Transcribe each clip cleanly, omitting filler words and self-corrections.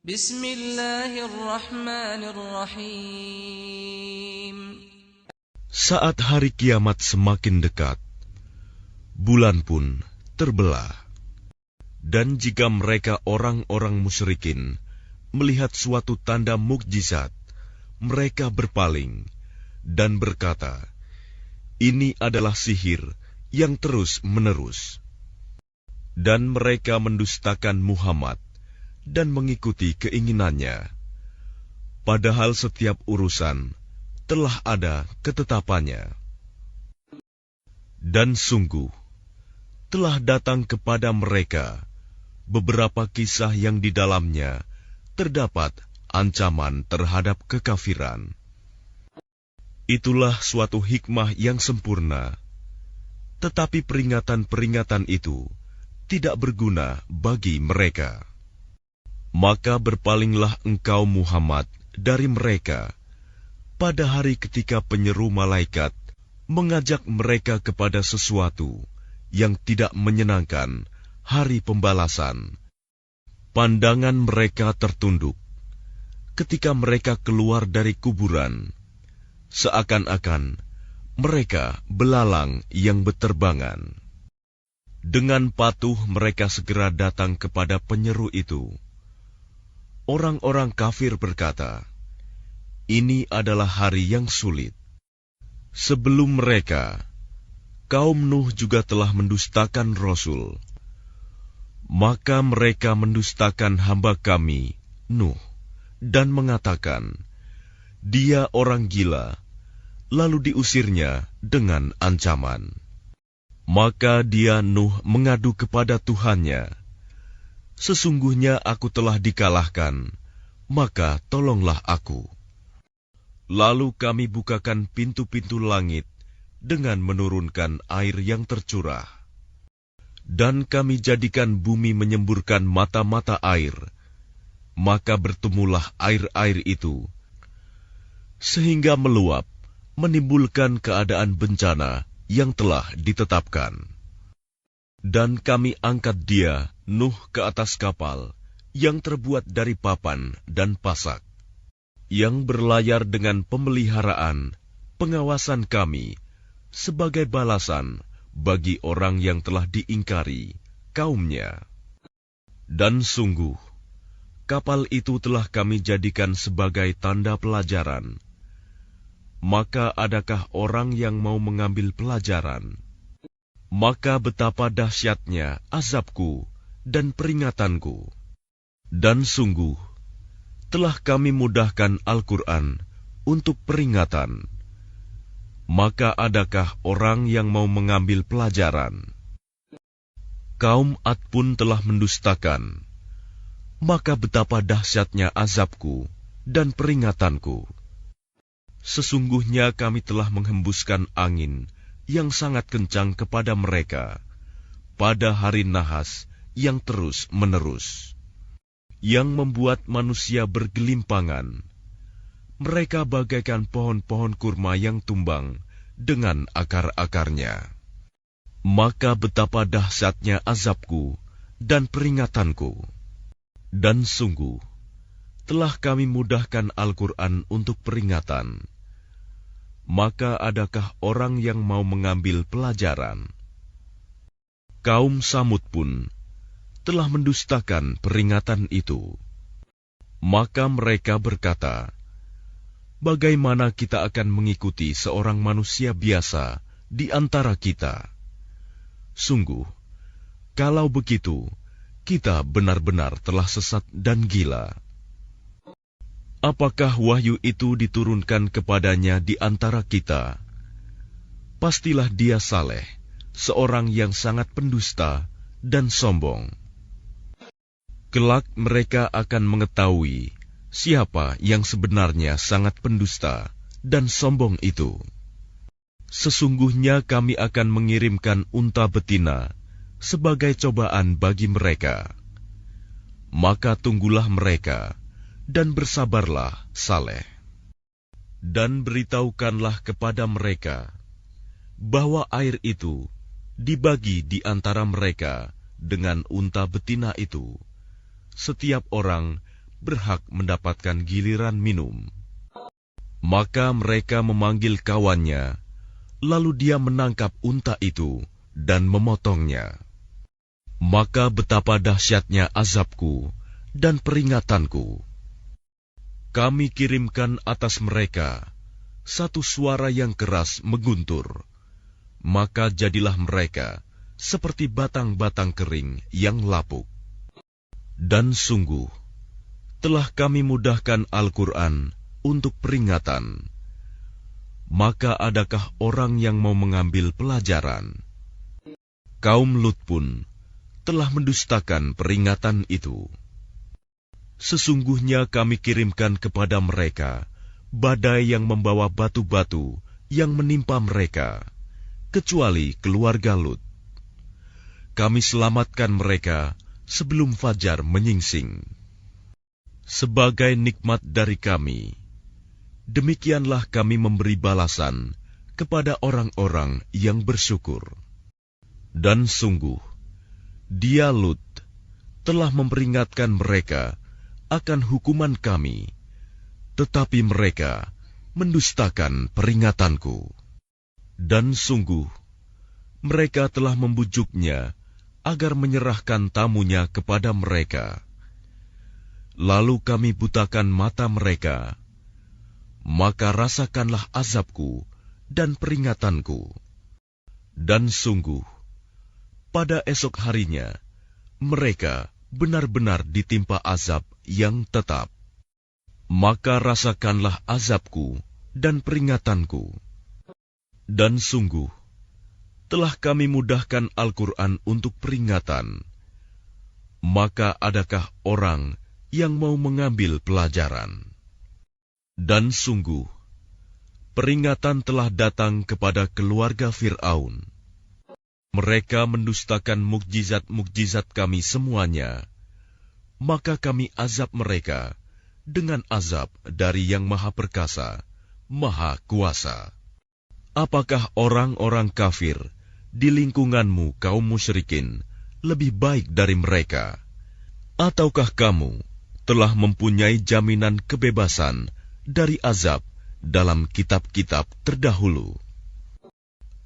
Bismillahirrahmanirrahim. Saat hari kiamat semakin dekat, bulan pun terbelah. Dan jika mereka orang-orang musyrikin melihat suatu tanda mukjizat, mereka berpaling dan berkata, "Ini adalah sihir yang terus-menerus." Dan mereka mendustakan Muhammad dan mengikuti keinginannya. Padahal setiap urusan telah ada ketetapannya. Dan sungguh, telah datang kepada mereka beberapa kisah yang di dalamnya terdapat ancaman terhadap kekafiran. Itulah suatu hikmah yang sempurna, tetapi peringatan-peringatan itu tidak berguna bagi mereka. Maka berpalinglah engkau Muhammad dari mereka pada hari ketika penyeru malaikat mengajak mereka kepada sesuatu yang tidak menyenangkan, hari pembalasan. Pandangan mereka tertunduk ketika mereka keluar dari kuburan, seakan-akan mereka belalang yang beterbangan. Dengan patuh mereka segera datang kepada penyeru itu. Orang-orang kafir berkata, "Ini adalah hari yang sulit." Sebelum mereka, kaum Nuh juga telah mendustakan Rasul. Maka mereka mendustakan hamba kami, Nuh, dan mengatakan, "Dia orang gila," lalu diusirnya dengan ancaman. Maka dia Nuh mengadu kepada Tuhannya, "Sesungguhnya aku telah dikalahkan, maka tolonglah aku." Lalu kami bukakan pintu-pintu langit dengan menurunkan air yang tercurah. Dan kami jadikan bumi menyemburkan mata-mata air, maka bertemulah air-air itu, sehingga meluap, menimbulkan keadaan bencana yang telah ditetapkan. Dan kami angkat dia, Nuh, ke atas kapal yang terbuat dari papan dan pasak, yang berlayar dengan pemeliharaan, pengawasan kami, sebagai balasan bagi orang yang telah diingkari kaumnya. Dan sungguh, kapal itu telah kami jadikan sebagai tanda pelajaran. Maka adakah orang yang mau mengambil pelajaran? Maka betapa dahsyatnya azabku dan peringatanku. Dan sungguh, telah kami mudahkan Al-Quran untuk peringatan. Maka adakah orang yang mau mengambil pelajaran? Kaum Ad pun telah mendustakan. Maka betapa dahsyatnya azabku dan peringatanku. Sesungguhnya kami telah menghembuskan angin yang sangat kencang kepada mereka pada hari nahas yang terus-menerus, yang membuat manusia bergelimpangan. Mereka bagaikan pohon-pohon kurma yang tumbang dengan akar-akarnya. Maka betapa dahsyatnya azabku dan peringatanku. Dan sungguh, telah kami mudahkan Al-Quran untuk peringatan. Maka adakah orang yang mau mengambil pelajaran? Kaum Samud pun telah mendustakan peringatan itu. Maka mereka berkata, "Bagaimana kita akan mengikuti seorang manusia biasa di antara kita? Sungguh, kalau begitu, kita benar-benar telah sesat dan gila. Apakah wahyu itu diturunkan kepadanya di antara kita? Pastilah dia saleh, seorang yang sangat pendusta dan sombong." Kelak mereka akan mengetahui siapa yang sebenarnya sangat pendusta dan sombong itu. Sesungguhnya kami akan mengirimkan unta betina sebagai cobaan bagi mereka. Maka tunggulah mereka dan bersabarlah saleh. Dan beritahukanlah kepada mereka bahwa air itu dibagi di antara mereka dengan unta betina itu. Setiap orang berhak mendapatkan giliran minum. Maka mereka memanggil kawannya, lalu dia menangkap unta itu dan memotongnya. Maka betapa dahsyatnya azabku dan peringatanku. Kami kirimkan atas mereka satu suara yang keras mengguntur, maka jadilah mereka seperti batang-batang kering yang lapuk. Dan sungguh, telah kami mudahkan Al-Quran untuk peringatan. Maka adakah orang yang mau mengambil pelajaran? Kaum Lut pun telah mendustakan peringatan itu. Sesungguhnya kami kirimkan kepada mereka badai yang membawa batu-batu yang menimpa mereka, kecuali keluarga Lut. Kami selamatkan mereka sebelum fajar menyingsing. Sebagai nikmat dari kami, demikianlah kami memberi balasan kepada orang-orang yang bersyukur. Dan sungguh, dia Lut telah memperingatkan mereka akan hukuman kami, tetapi mereka mendustakan peringatanku. Dan sungguh, mereka telah membujuknya agar menyerahkan tamunya kepada mereka. Lalu kami butakan mata mereka, maka rasakanlah azabku dan peringatanku. Dan sungguh, pada esok harinya, mereka benar-benar ditimpa azab yang tetap. Maka rasakanlah azabku dan peringatanku. Dan sungguh, telah kami mudahkan Al-Quran untuk peringatan. Maka adakah orang yang mau mengambil pelajaran? Dan sungguh, peringatan telah datang kepada keluarga Fir'aun. Mereka mendustakan mukjizat-mukjizat kami semuanya, maka kami azab mereka dengan azab dari Yang Maha Perkasa, Maha Kuasa. Apakah orang-orang kafir di lingkunganmu kaum musyrikin lebih baik dari mereka? Ataukah kamu telah mempunyai jaminan kebebasan dari azab dalam kitab-kitab terdahulu?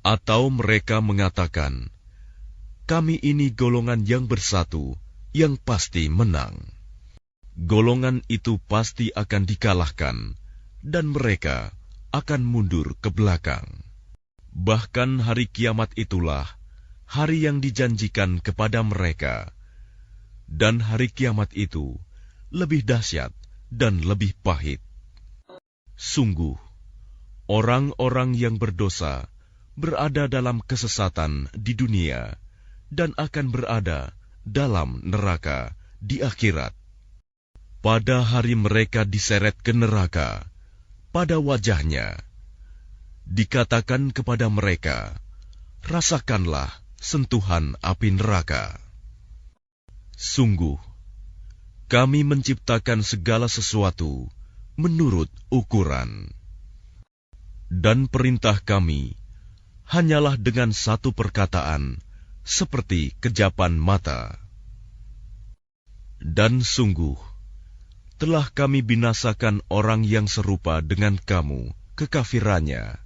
Atau mereka mengatakan, kami ini golongan yang bersatu, yang pasti menang. Golongan itu pasti akan dikalahkan, dan mereka akan mundur ke belakang. Bahkan hari kiamat itulah hari yang dijanjikan kepada mereka. Dan hari kiamat itu lebih dahsyat dan lebih pahit. Sungguh, orang-orang yang berdosa berada dalam kesesatan di dunia dan akan berada dalam neraka di akhirat. Pada hari mereka diseret ke neraka, pada wajahnya dikatakan kepada mereka, rasakanlah sentuhan api neraka. Sungguh, kami menciptakan segala sesuatu menurut ukuran. Dan perintah kami hanyalah dengan satu perkataan, seperti kejapan mata. Dan sungguh, telah kami binasakan orang yang serupa dengan kamu, kekafirannya.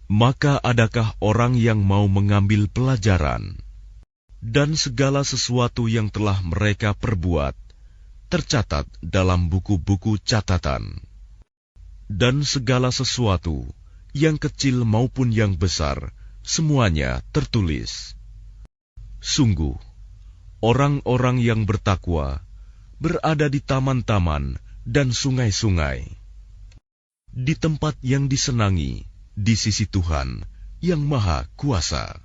Maka adakah orang yang mau mengambil pelajaran? Dan segala sesuatu yang telah mereka perbuat tercatat dalam buku-buku catatan. Dan segala sesuatu, yang kecil maupun yang besar, semuanya tertulis. Sungguh, orang-orang yang bertakwa berada di taman-taman dan sungai-sungai, di tempat yang disenangi di sisi Tuhan yang Maha Kuasa.